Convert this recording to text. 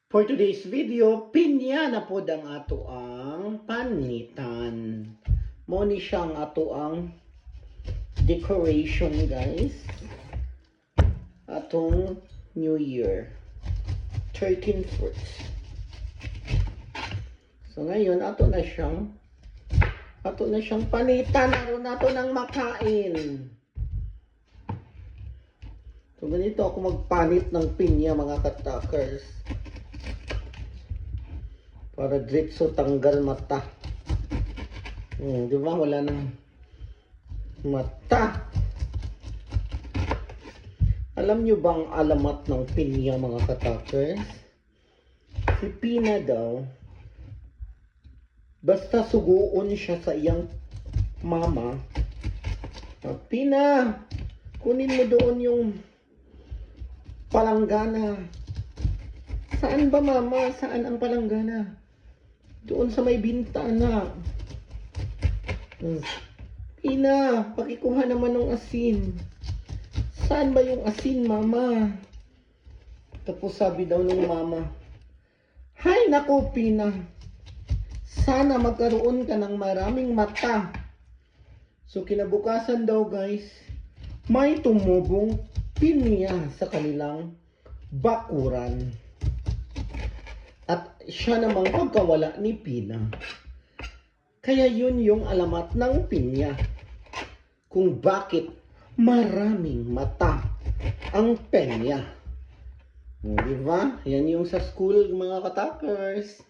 For today's video, pinya na po ang ato ang panitan. Mo ni siya ang ato ang decoration, guys. Atong New Year. 13 fruits. So ngayon, ato na siyang panitan. Aron nato nang makain. So ganito ako magpanit ng pinya, mga katakers. Para diretso tanggal mata. Di ba? Wala nang mata. Alam nyo bang alamat ng pinya, mga katakers? Si Pina daw, basta suguon siya sa iyang mama. Pina, kunin mo doon yung palanggana. Saan ba, mama? Saan ang palanggana? Doon sa may bintana. Pina, pakikuha naman ng asin. Saan ba yung asin, mama? Tapos sabi daw ng mama, hay nako, Pina. Sana magkaroon ka ng maraming mata. So kinabukasan daw, guys, may tumubong pinya sa kanilang bakuran. At siya namang pagkawala ni Pina. Kaya yun yung alamat ng pinya. Kung bakit maraming mata ang penya. Diba? Yan yung sa school, mga katakers.